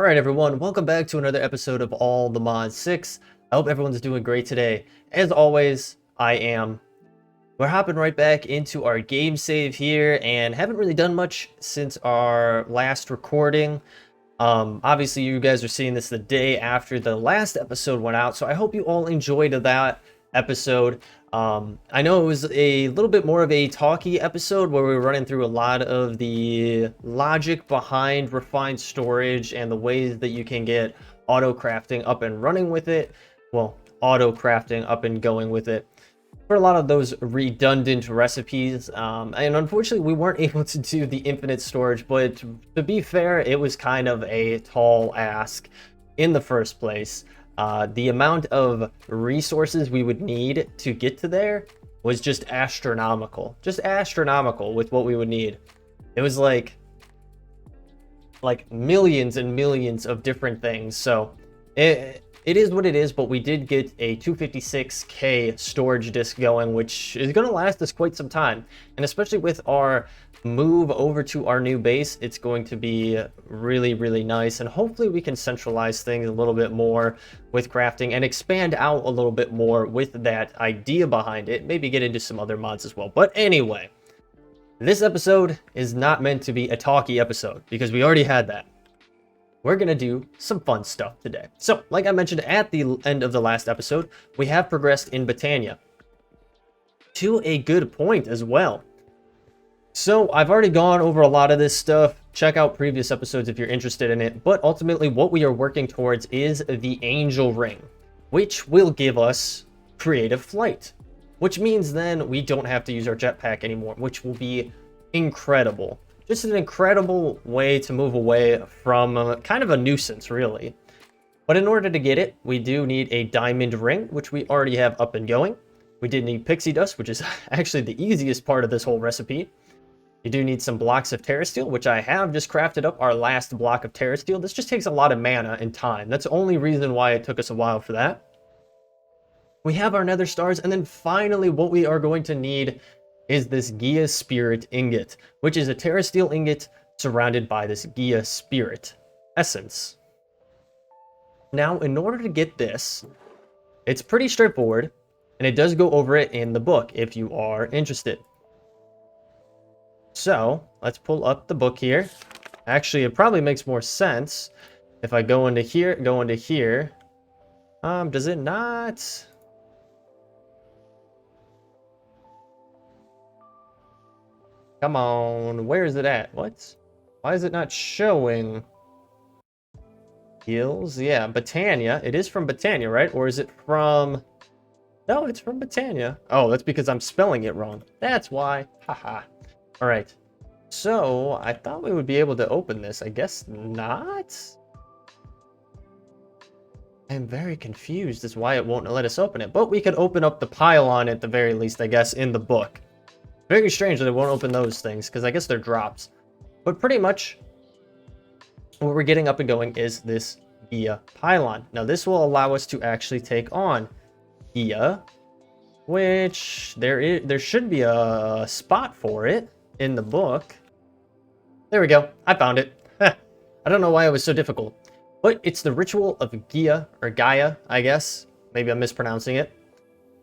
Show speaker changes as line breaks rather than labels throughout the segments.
Alright everyone, welcome back to another episode of All the Mods 6. I hope everyone's doing great today. As always, I am. We're hopping right back into our game save here and haven't really done much since our last recording. Obviously you guys are seeing this the day after the last episode went out, so I hope you all enjoyed that episode. I know it was a little bit more of a talky episode where we were running through a lot of the logic behind refined storage and the ways that you can get auto crafting up and running with it. Well, auto crafting up and going with it for a lot of those redundant recipes. And unfortunately we weren't able to do the infinite storage, but to be fair, it was kind of a tall ask in the first place. The amount of resources we would need to get to there was just astronomical with what we would need. It was like millions and millions of different things. So it is what it is, but we did get a 256k storage disk going, which is going to last us quite some time. And especially with our move over to our new base, it's going to be really nice, and hopefully we can centralize things a little bit more with crafting and expand out a little bit more with that idea behind it. Maybe get into some other mods as well. But anyway, this episode is not meant to be a talky episode because we already had that. We're gonna do some fun stuff today. So like I mentioned at the end of the last episode, we have progressed in Britannia to a good point as well. So I've already gone over a lot of this stuff. Check out previous episodes if you're interested in it. But ultimately what we are working towards is the Angel Ring, which will give us creative flight, which means then we don't have to use our jetpack anymore, which will be incredible. Just an incredible way to move away from kind of a nuisance, really. But in order to get it, we do need a diamond ring, which we already have up and going. We did need pixie dust, which is actually the easiest part of this whole recipe. You do need some blocks of terra steel, which I have just crafted up our last block of terra steel. This just takes a lot of mana and time. That's the only reason why it took us a while for that. We have our nether stars, and then finally what we are going to need is this Gaia Spirit Ingot, which is a terra steel ingot surrounded by this Gaia Spirit essence. Now, in order to get this, it's pretty straightforward, and it does go over it in the book if you are interested. So, let's pull up the book here. Actually, it probably makes more sense if I go into here, does it not? Come on, where is it at? What? Why is it not showing? Hills? Yeah, Britannia. It is from Britannia, right? Or is it from... No, it's from Britannia. Oh, that's because I'm spelling it wrong. That's why. Haha. Alright. So, I thought we would be able to open this. I guess not? I'm very confused as why it won't let us open it. But we could open up the pylon at the very least, I guess, in the book. Very strange that it won't open those things, because I guess they're drops. But pretty much, what we're getting up and going is this Gaia pylon. Now, this will allow us to actually take on Gaia, which there should be a spot for it in the book. There we go. I found it. I don't know why it was so difficult. But it's the Ritual of Gaia, or Gaia, I guess. Maybe I'm mispronouncing it.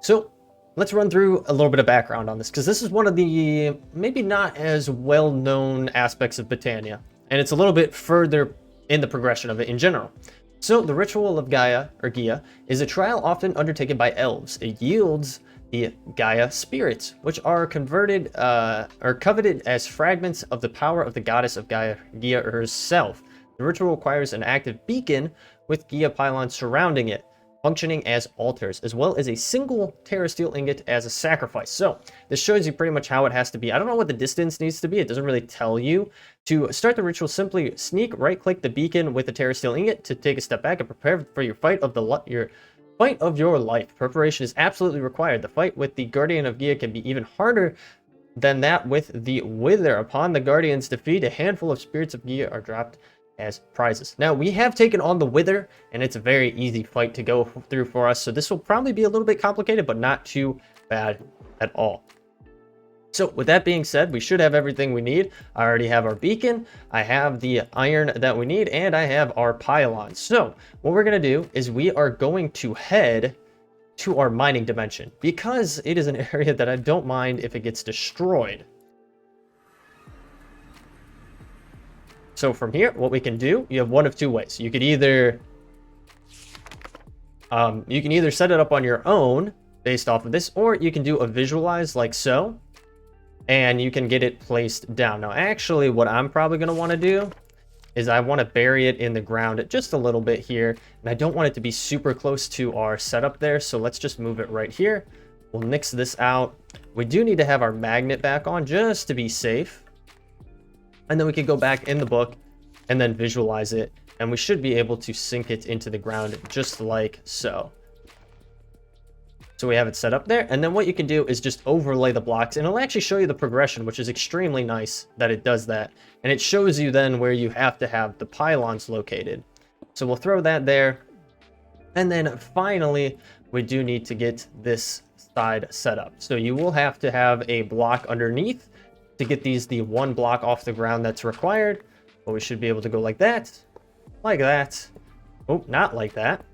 So, let's run through a little bit of background on this, because this is one of the maybe not as well-known aspects of Britannia, and it's a little bit further in the progression of it in general. So the Ritual of Gaia, or Gaia, is a trial often undertaken by elves. It yields the Gaia spirits, which are converted or coveted as fragments of the power of the goddess of Gaia herself. The ritual requires an active beacon with Gaia pylons surrounding it, functioning as altars, as well as a single terra steel ingot as a sacrifice. So this shows you pretty much how it has to be. I don't know what the distance needs to be. It doesn't really tell you. To start the ritual, simply sneak right click the beacon with the terra steel ingot to take a step back and prepare for your fight of your life. Preparation is absolutely required. The fight with the Guardian of Gaia can be even harder than that with the Wither. Upon the Guardian's defeat, a handful of spirits of Gaia are dropped as prizes. Now, we have taken on the Wither, and it's a very easy fight to go through for us, so this will probably be a little bit complicated, but not too bad at all. So with that being said, we should have everything we need. I already have our beacon, I have the iron that we need, and I have our pylons. So what we're going to do is we are going to head to our mining dimension, because it is an area that I don't mind if it gets destroyed. So from here, what we can do, you have one of two ways. You could either set it up on your own based off of this, or you can do a visualize like so, and you can get it placed down. Now, actually, what I'm probably going to want to do is I want to bury it in the ground just a little bit here, and I don't want it to be super close to our setup there, so let's just move it right here. We'll nix this out. We do need to have our magnet back on just to be safe, and then we can go back in the book and then visualize it, and we should be able to sink it into the ground just like so. So we have it set up there, and then what you can do is just overlay the blocks, and it'll actually show you the progression, which is extremely nice that it does that. And it shows you then where you have to have the pylons located. So we'll throw that there. And then finally, we do need to get this side set up. So you will have to have a block underneath to get the one block off the ground that's required. But we should be able to go like that, like that. Oh, not like that.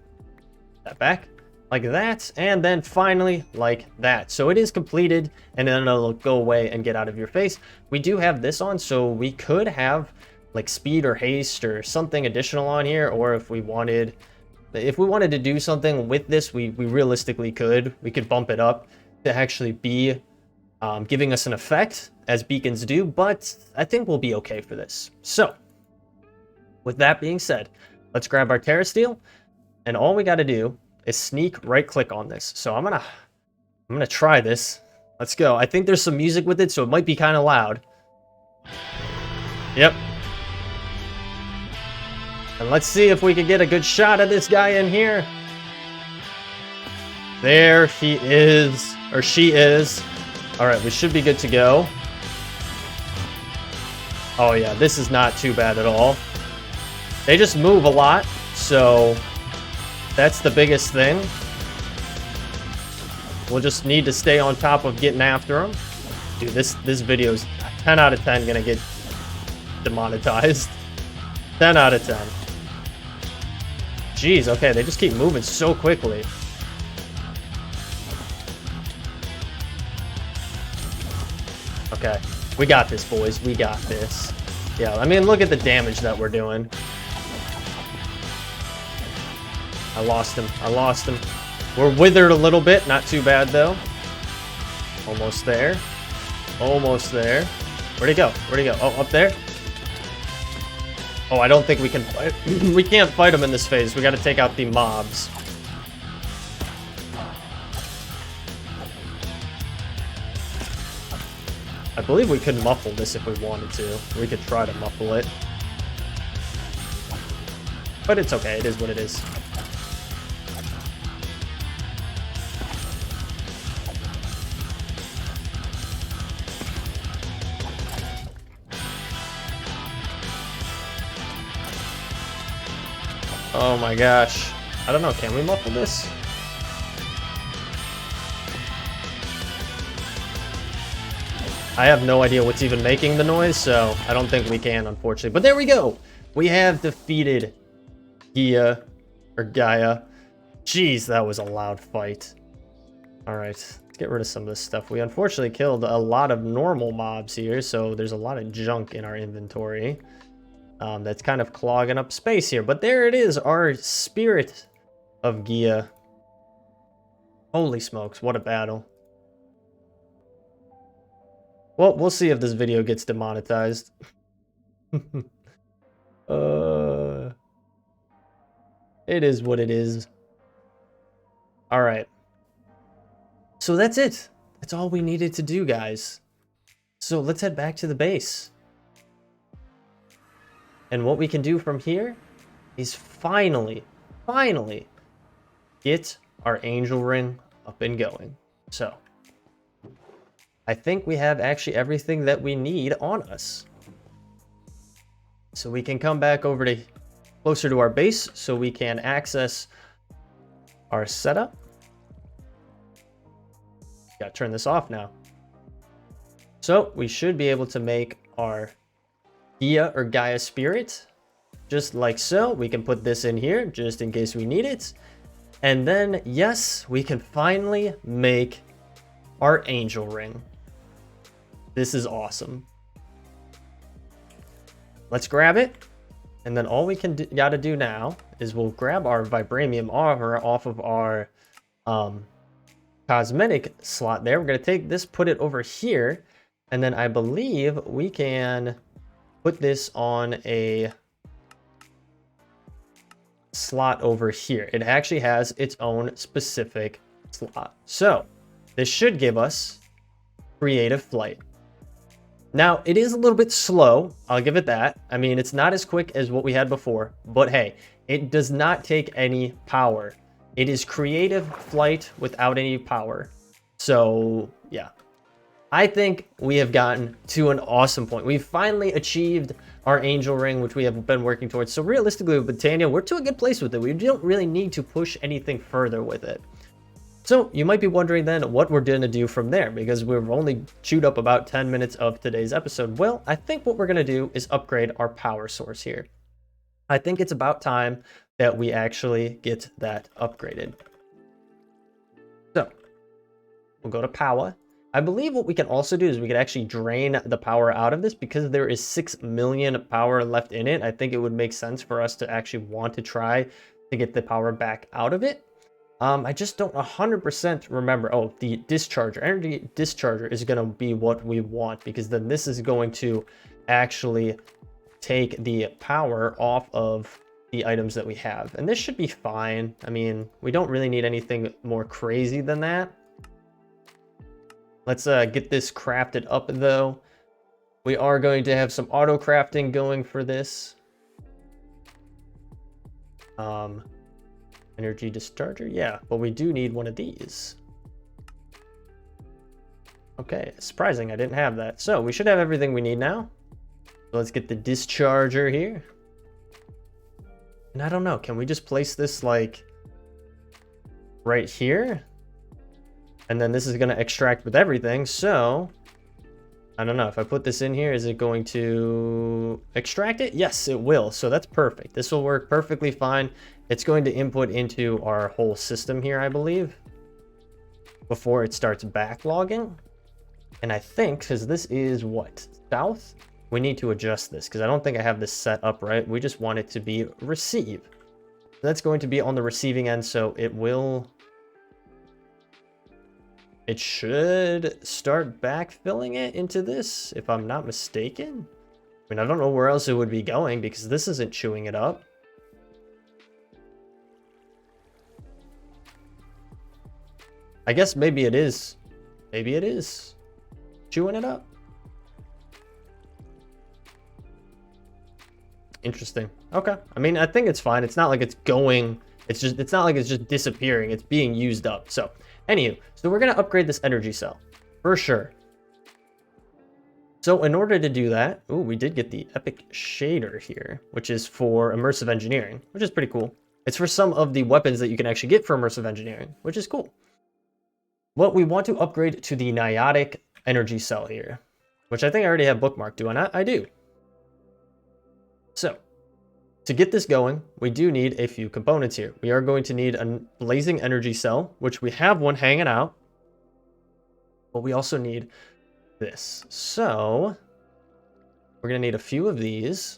That back. Like that, and then finally like that. So it is completed, and then it'll go away and get out of your face. We do have this on, so we could have like speed or haste or something additional on here, or if we wanted to do something with this, we realistically could. We could bump it up to actually be giving us an effect as beacons do, but I think we'll be okay for this. So with that being said, let's grab our Terra Steel, and all we got to do is sneak right click on this. So I'm gonna try this. Let's go. I think there's some music with it, so it might be kind of loud. Yep. And let's see if we can get a good shot of this guy in here. There he is, or she is. All right, we should be good to go. Oh yeah, this is not too bad at all. They just move a lot, so that's the biggest thing. We'll just need to stay on top of getting after them. Dude, this video's 10 out of 10 gonna get demonetized. 10 out of 10. Jeez, okay, they just keep moving so quickly. Okay, we got this, boys. We got this. Yeah, I mean, look at the damage that we're doing. I lost him. I lost him. We're withered a little bit. Not too bad, though. Almost there. Almost there. Where'd he go? Where'd he go? Oh, up there? Oh, I don't think we can fight. We can't fight him in this phase. We got to take out the mobs. I believe we could muffle this if we wanted to. We could try to muffle it. But it's okay. It is what it is. Oh my gosh. I don't know, can we muffle this? I have no idea what's even making the noise, so I don't think we can, unfortunately. But there we go! We have defeated Gaia. Jeez, that was a loud fight. Alright, let's get rid of some of this stuff. We unfortunately killed a lot of normal mobs here, so there's a lot of junk in our inventory. That's kind of clogging up space here. But there it is, our Spirit of Gaia. Holy smokes, what a battle. Well, we'll see if this video gets demonetized. It is what it is. Alright. So that's it. That's all we needed to do, guys. So let's head back to the base. And what we can do from here is finally get our angel ring up and going. So I think we have actually everything that we need on us. So we can come back over to closer to our base so we can access our setup. Gotta turn this off now. So we should be able to make our Gaia or Gaia Spirit, just like so. We can put this in here just in case we need it. And then, yes, we can finally make our Angel Ring. This is awesome. Let's grab it. And then all we gotta do now is we'll grab our Vibranium Aura off of our cosmetic slot there. We're gonna take this, put it over here. And then I believe we can put this on a slot over here. It actually has its own specific slot. So this should give us creative flight. Now, it is a little bit slow. I'll give it that. I mean, it's not as quick as what we had before, but hey, it does not take any power. It is creative flight without any power. So yeah, I think we have gotten to an awesome point. We've finally achieved our Angel Ring, which we have been working towards. So realistically with Botania, we're to a good place with it. We don't really need to push anything further with it. So you might be wondering then what we're going to do from there, because we've only chewed up about 10 minutes of today's episode. Well, I think what we're going to do is upgrade our power source here. I think it's about time that we actually get that upgraded. So we'll go to power. I believe what we can also do is we can actually drain the power out of this, because there is 6 million power left in it. I think it would make sense for us to actually want to try to get the power back out of it. I just don't 100% remember. Oh, the Discharger. Energy Discharger is going to be what we want, because then this is going to actually take the power off of the items that we have. And this should be fine. I mean, we don't really need anything more crazy than that. Let's get this crafted up, though. We are going to have some auto crafting going for this. Energy Discharger, yeah, but we do need one of these. Okay, surprising I didn't have that. So we should have everything we need now. So let's get the Discharger here. And I don't know, can we just place this like right here? And then this is going to extract with everything. So I don't know, if I put this in here, is it going to extract it? Yes, it will. So that's perfect. This will work perfectly fine. It's going to input into our whole system here, I believe, before it starts backlogging. And I think, because this is what, south, we need to adjust this, because I don't think I have this set up right. We just want it to be receive. That's going to be on the receiving end, so it should start backfilling it into this, if I'm not mistaken. I mean, I don't know where else it would be going, because this isn't chewing it up. I guess maybe it is. Maybe it is chewing it up. Interesting. Okay. I mean, I think it's fine. It's not like it's going. It's not like it's just disappearing. It's being used up. So, anywho, so we're gonna upgrade this energy cell for sure. So in order to do that, ooh, we did get the epic shader here, which is for immersive engineering, which is pretty cool. It's for some of the weapons that you can actually get for immersive engineering, which is cool. Well, we want to upgrade to the Niotik energy cell here, which I think I already have bookmarked. Do I not? I do. So to get this going, we do need a few components here. We are going to need a blazing energy cell, which we have one hanging out, but we also need this. So we're going to need a few of these,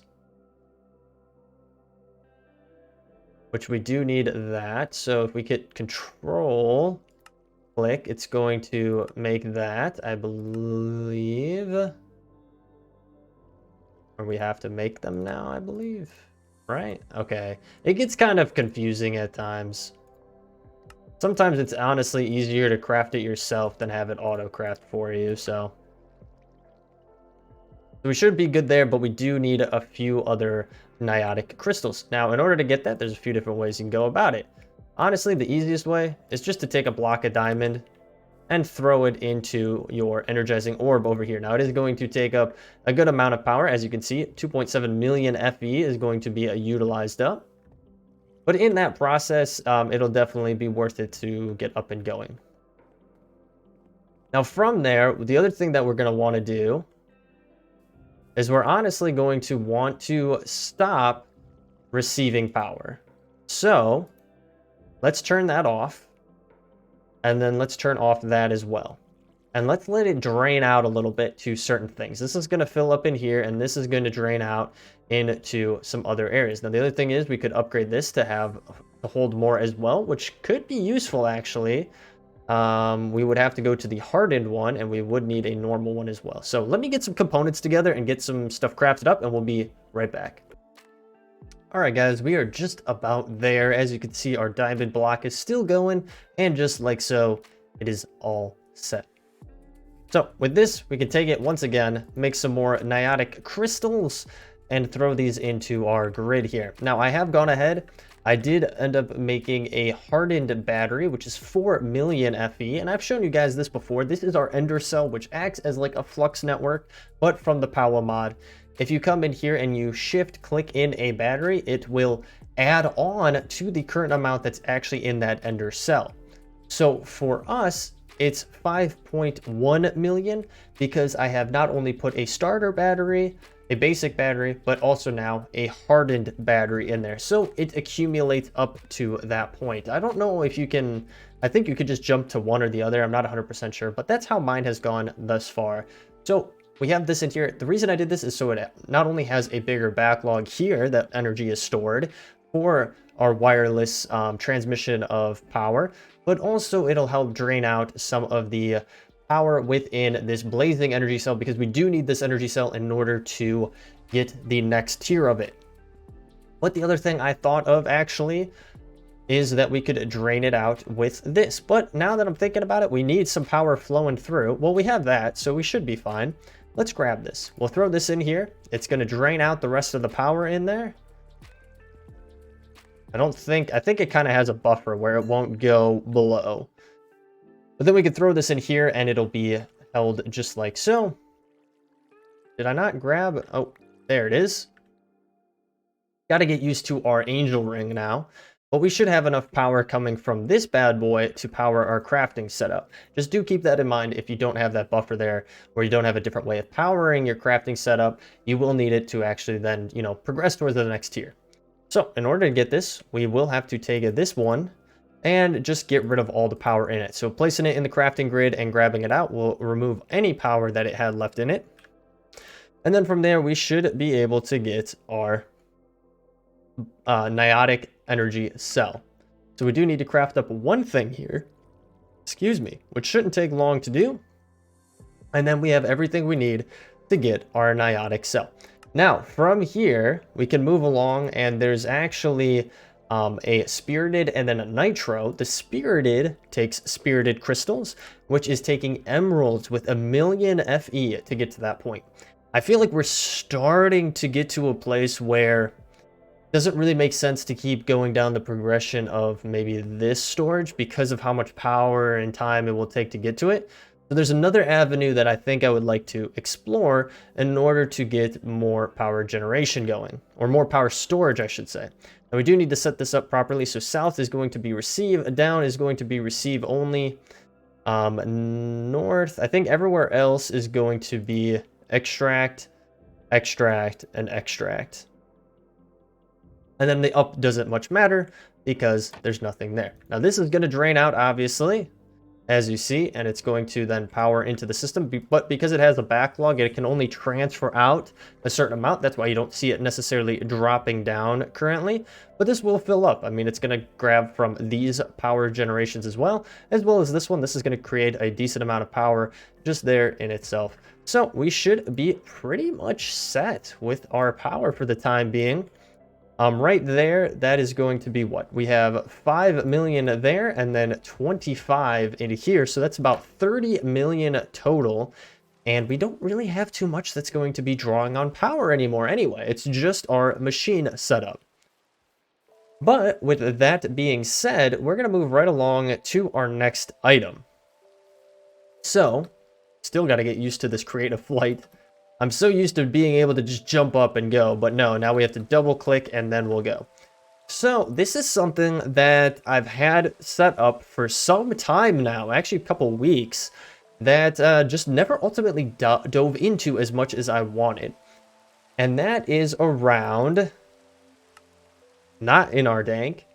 which we do need that. So if we hit control click, it's going to make that, I believe. Or we have to make them now, I believe. Right? Okay. It gets kind of confusing at times. Sometimes it's honestly easier to craft it yourself than have it auto-craft for you, so we should be good there, but we do need a few other Niotik crystals. Now, in order to get that, there's a few different ways you can go about it. Honestly, the easiest way is just to take a block of diamond and throw it into your energizing orb over here. Now, it is going to take up a good amount of power. As you can see, 2.7 million FE is going to be utilized up. But in that process, it'll definitely be worth it to get up and going. Now from there, the other thing that we're going to want to do is we're honestly going to want to stop receiving power. So let's turn that off. And then let's turn off that as well. And let's let it drain out a little bit to certain things. This is going to fill up in here, and this is going to drain out into some other areas. Now, the other thing is we could upgrade this to hold more as well, which could be useful, actually. We would have to go to the hardened one, and we would need a normal one as well. So let me get some components together and get some stuff crafted up, and we'll be right back. All right, guys, we are just about there. As you can see, our diamond block is still going, and just like so, it is all set. So with this, we can take it once again, make some more Niotik Crystals, and throw these into our grid here. Now, I have gone ahead. I did end up making a Hardened Battery, which is 4 million FE, and I've shown you guys this before. This is our ender cell, which acts as like a flux network, but from the Power mod. If you come in here and you shift-click in a battery, it will add on to the current amount that's actually in that ender cell. So for us, it's 5.1 million because I have not only put a starter battery, a basic battery, but also now a hardened battery in there. So it accumulates up to that point. I don't know if you can, I think you could just jump to one or the other. I'm not 100% sure, but that's how mine has gone thus far. So we have this in here. The reason I did this is so it not only has a bigger backlog here that energy is stored for our wireless transmission of power, but also it'll help drain out some of the power within this blazing energy cell, because we do need this energy cell in order to get the next tier of it. But the other thing I thought of actually is that we could drain it out with this. But now that I'm thinking about it, we need some power flowing through. Well, we have that, so we should be fine. Let's grab this. We'll throw this in here. It's going to drain out the rest of the power in there. I think it kind of has a buffer where it won't go below. But then we could throw this in here and it'll be held just like so. Did I not grab? Oh, there it is. Got to get used to our angel ring now. But we should have enough power coming from this bad boy to power our crafting setup. Just do keep that in mind if you don't have that buffer there, or you don't have a different way of powering your crafting setup. You will need it to actually then, progress towards the next tier. So in order to get this, we will have to take this one and just get rid of all the power in it. So placing it in the crafting grid and grabbing it out will remove any power that it had left in it. And then from there, we should be able to get our Niotik energy cell. So we do need to craft up one thing here, which shouldn't take long to do. And then we have everything we need to get our Niotik cell. Now, from here, we can move along, and there's actually a spirited and then a nitro. The spirited takes spirited crystals, which is taking emeralds with 1 million FE to get to that point. I feel like we're starting to get to a place where it doesn't really make sense to keep going down the progression of maybe this storage because of how much power and time it will take to get to it. So there's another avenue that I think I would like to explore in order to get more power generation going, or more power storage, I should say. Now we do need to set this up properly. So south is going to be receive, down is going to be receive only. North, I think everywhere else is going to be extract, extract, and extract. And then the up doesn't much matter because there's nothing there. Now this is going to drain out, obviously, as you see, and it's going to then power into the system. But because it has a backlog, it can only transfer out a certain amount. That's why you don't see it necessarily dropping down currently. But this will fill up. I mean, it's going to grab from these power generations as well as this one. This is going to create a decent amount of power just there in itself. So we should be pretty much set with our power for the time being. Right there, that is going to be what? We have 5 million there and then 25 in here. So that's about 30 million total. And we don't really have too much that's going to be drawing on power anymore anyway. It's just our machine setup. But with that being said, we're going to move right along to our next item. So, still got to get used to this creative flight. I'm so used to being able to just jump up and go, but no, now we have to double click and then we'll go. So this is something that I've had set up for some time now, actually a couple weeks. that just never ultimately dove into as much as I wanted. And that is around, not in our dank,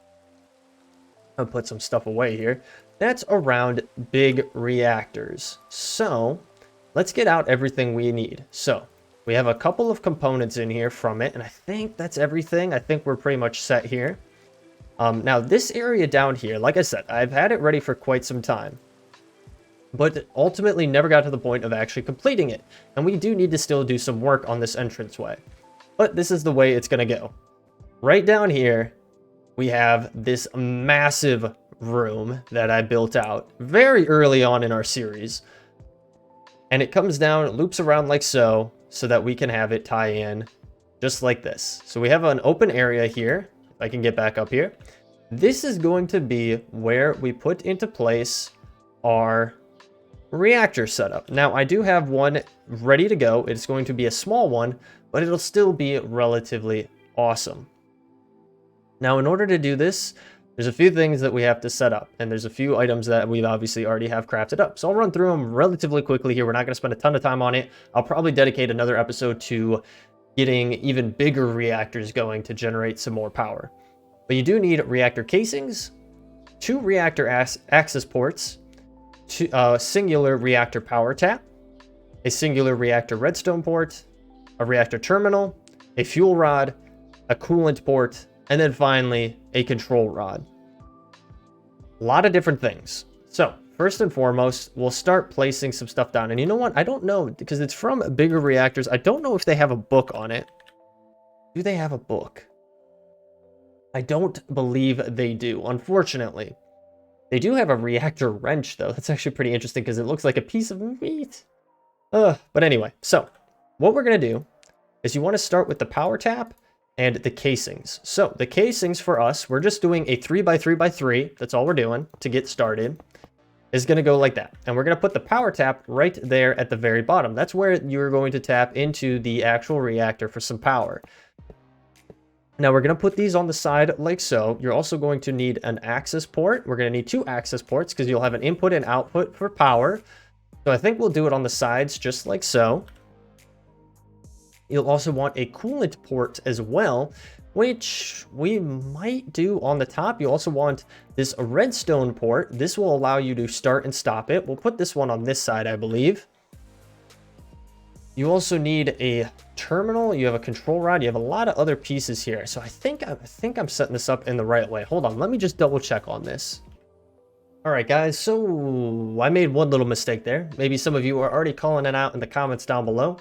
I'll put some stuff away here. That's around big reactors. So let's get out everything we need. So we have a couple of components in here from it, and I think that's everything. I think we're pretty much set here. Now this area down here, like I said, I've had it ready for quite some time, but ultimately never got to the point of actually completing it. And we do need to still do some work on this entranceway, but this is the way it's going to go. Right down here, we have this massive room that I built out very early on in our series. And it comes down, it loops around like so that we can have it tie in just like this. So we have an open area here. If I can get back up here. This is going to be where we put into place our reactor setup. Now, I do have one ready to go. It's going to be a small one, but it'll still be relatively awesome. Now, in order to do this, there's a few things that we have to set up, and there's a few items that we obviously already have crafted up. So I'll run through them relatively quickly here. We're not going to spend a ton of time on it. I'll probably dedicate another episode to getting even bigger reactors going to generate some more power. But you do need reactor casings, 2 reactor access ports, a singular reactor power tap, a singular reactor redstone port, a reactor terminal, a fuel rod, a coolant port, and then finally a control rod. A lot of different things. So first and foremost, we'll start placing some stuff down. And you know what? I don't know, because it's from bigger reactors. I don't know if they have a book on it. Do they have a book? I don't believe they do, unfortunately. They do have a reactor wrench, though. That's actually pretty interesting because it looks like a piece of meat. But anyway, so what we're going to do is you want to start with the power tap and the casings. So the casings for us, we're just doing a 3x3x3. That's all we're doing to get started. Is going to go like that. And we're going to put the power tap right there at the very bottom. That's where you're going to tap into the actual reactor for some power. Now we're going to put these on the side like so. You're also going to need an access port. We're going to need 2 access ports because you'll have an input and output for power. So I think we'll do it on the sides just like so. You'll also want a coolant port as well, which we might do on the top. You also want this redstone port. This will allow you to start and stop it. We'll put this one on this side, I believe. You also need a terminal. You have a control rod. You have a lot of other pieces here. So I think I'm setting this up in the right way. Hold on. Let me just double check on this. All right, guys. So I made one little mistake there. Maybe some of you are already calling it out in the comments down below.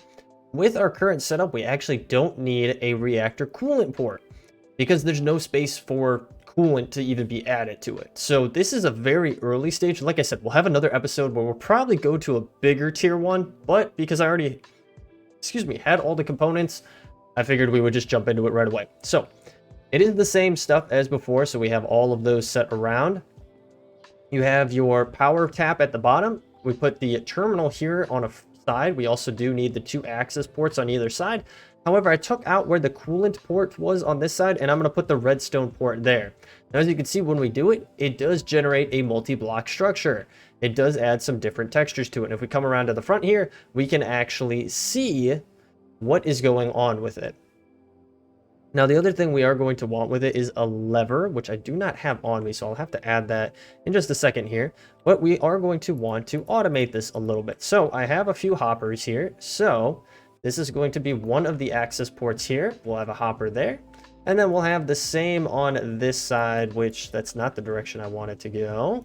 With our current setup, we actually don't need a reactor coolant port because there's no space for coolant to even be added to it. So this is a very early stage. Like I said, we'll have another episode where we'll probably go to a bigger tier 1, but because I already, had all the components, I figured we would just jump into it right away. So it is the same stuff as before. So we have all of those set around. You have your power tap at the bottom. We put the terminal here on a side. We also do need the 2 access ports on either side. However, I took out where the coolant port was on this side, and I'm going to put the redstone port there. Now, as you can see, when we do it, it does generate a multi-block structure. It does add some different textures to it. And if we come around to the front here, we can actually see what is going on with it. Now, the other thing we are going to want with it is a lever, which I do not have on me, so I'll have to add that in just a second here. But we are going to want to automate this a little bit. So I have a few hoppers here. So this is going to be one of the access ports here. We'll have a hopper there. And then we'll have the same on this side, which that's not the direction I want it to go.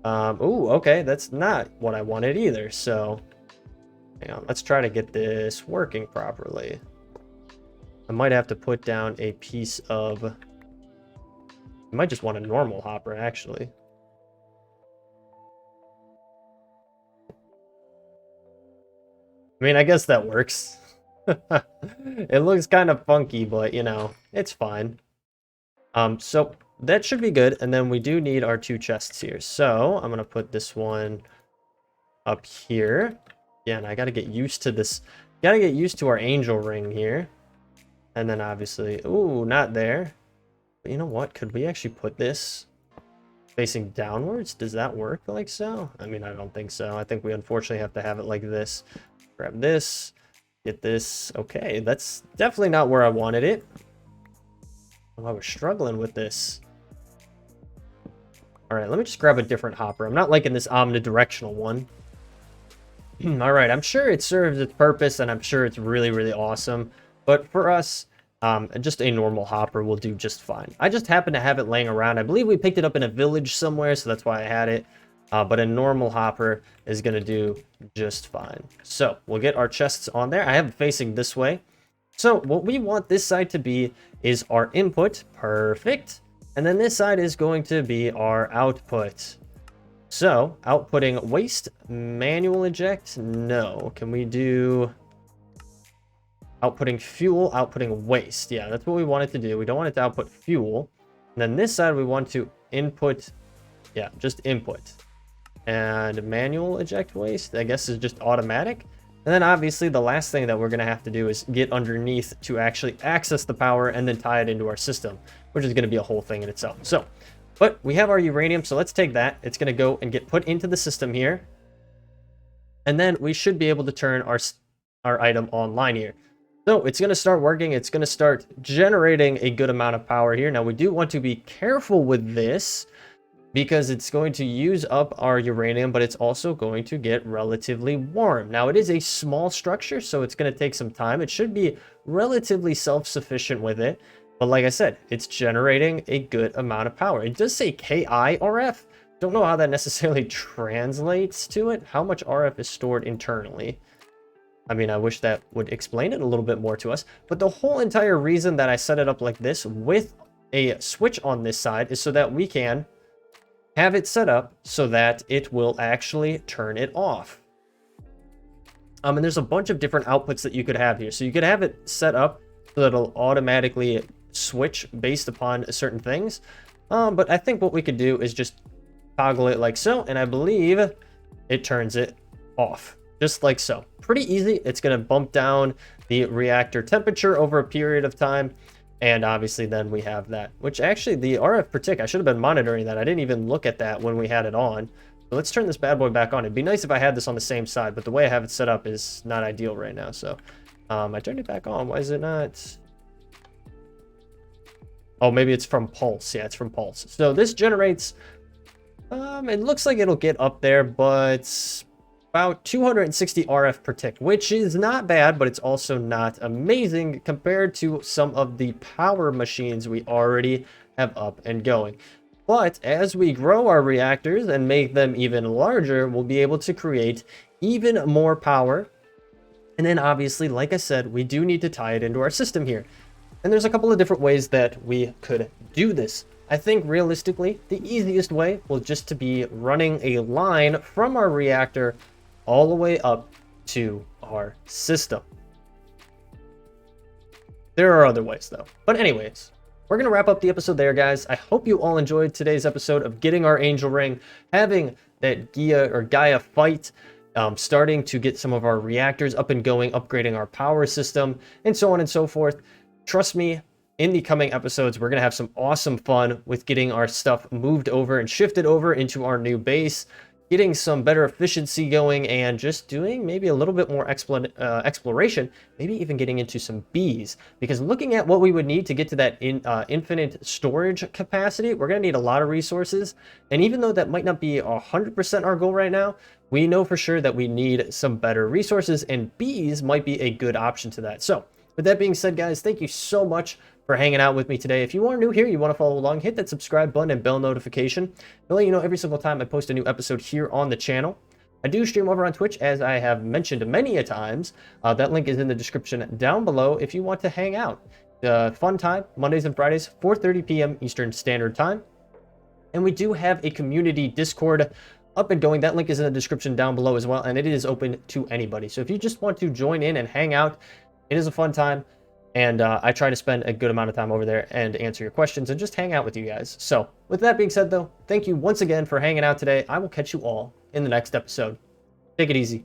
Ooh, okay, that's not what I wanted either. So hang on, let's try to get this working properly. I might have to put down a piece of... I might just want a normal hopper, actually. I mean, I guess that works. It looks kind of funky, but, you know, it's fine. So that should be good. And then we do need our 2 chests here. So I'm going to put this one up here. Yeah, and I got to get used to this. Got to get used to our angel ring here. And then obviously, ooh, not there. But you know what? Could we actually put this facing downwards. Does that work like so? I mean, I don't think so. I think we unfortunately have to have it like this. Grab this, get this. Okay, that's definitely not where I wanted it. Oh, I was struggling with this. All right, let me just grab a different hopper. I'm not liking this omnidirectional one. All right, I'm sure it serves its purpose, and I'm sure it's really, really awesome. But for us, just a normal hopper will do just fine. I just happen to have it laying around. I believe we picked it up in a village somewhere, so that's why I had it. But a normal hopper is going to do just fine. So we'll get our chests on there. I have it facing this way. So what we want this side to be is our input. Perfect. And then this side is going to be our output. So outputting waste, manual eject. No. Can we do outputting fuel, outputting waste? Yeah, that's what we want it to do. We don't want it to output fuel. And then this side we want to input, yeah, just input. And manual eject waste, I guess, is just automatic. And then obviously the last thing that we're going to have to do is get underneath to actually access the power and then tie it into our system, which is going to be a whole thing in itself. So, but we have our uranium, so let's take that. It's going to go and get put into the system here. And then we should be able to turn our item online here. So it's going to start working. It's going to start generating a good amount of power here. Now we do want to be careful with this, because it's going to use up our uranium, but it's also going to get relatively warm. Now, it is a small structure, so it's going to take some time. It should be relatively self-sufficient with it. But like I said, it's generating a good amount of power. It does say KIRF. Don't know how that necessarily translates to it. How much RF is stored internally? I mean, I wish that would explain it a little bit more to us. But the whole entire reason that I set it up like this with a switch on this side is so that we can have it set up so that it will actually turn it off. And there's a bunch of different outputs that you could have here. So you could have it set up so that it'll automatically switch based upon certain things. But I think what we could do is just toggle it like so, and I believe it turns it off, just like so. Pretty easy. It's going to bump down the reactor temperature over a period of time. And obviously then we have that, which actually the RF per tick, I should have been monitoring that. I didn't even look at that when we had it on. So let's turn this bad boy back on. It'd be nice if I had this on the same side, but the way I have it set up is not ideal right now. So I turned it back on. Why is it not? Oh, maybe it's from pulse. Yeah, it's from pulse. So this generates, it looks like it'll get up there, but about 260 RF per tick, which is not bad, but it's also not amazing compared to some of the power machines we already have up and going. But as we grow our reactors and make them even larger, we'll be able to create even more power. And then obviously, like I said, we do need to tie it into our system here. And there's a couple of different ways that we could do this. I think realistically, the easiest way will just to be running a line from our reactor all the way up to our system. There are other ways though. But anyways, we're going to wrap up the episode there, guys. I hope you all enjoyed today's episode of getting our angel ring, having that Gaia fight, starting to get some of our reactors up and going, upgrading our power system, and so on and so forth. Trust me, in the coming episodes, we're going to have some awesome fun with getting our stuff moved over and shifted over into our new base, getting some better efficiency going, and just doing maybe a little bit more exploration, maybe even getting into some bees. Because looking at what we would need to get to that infinite storage capacity, we're going to need a lot of resources. And even though that might not be 100% our goal right now, we know for sure that we need some better resources, and bees might be a good option to that. So with that being said, guys, thank you so much for hanging out with me today. If you are new here, you want to follow along, hit that subscribe button and bell notification. I'll let you know every single time I post a new episode here on the channel. I do stream over on Twitch, as I have mentioned many a times. That link is in the description down below if you want to hang out. Fun time, Mondays and Fridays, 4:30 p.m. Eastern Standard Time. And we do have a community Discord up and going. That link is in the description down below as well, and it is open to anybody. So if you just want to join in and hang out, it is a fun time. And I try to spend a good amount of time over there and answer your questions and just hang out with you guys. So with that being said, though, thank you once again for hanging out today. I will catch you all in the next episode. Take it easy.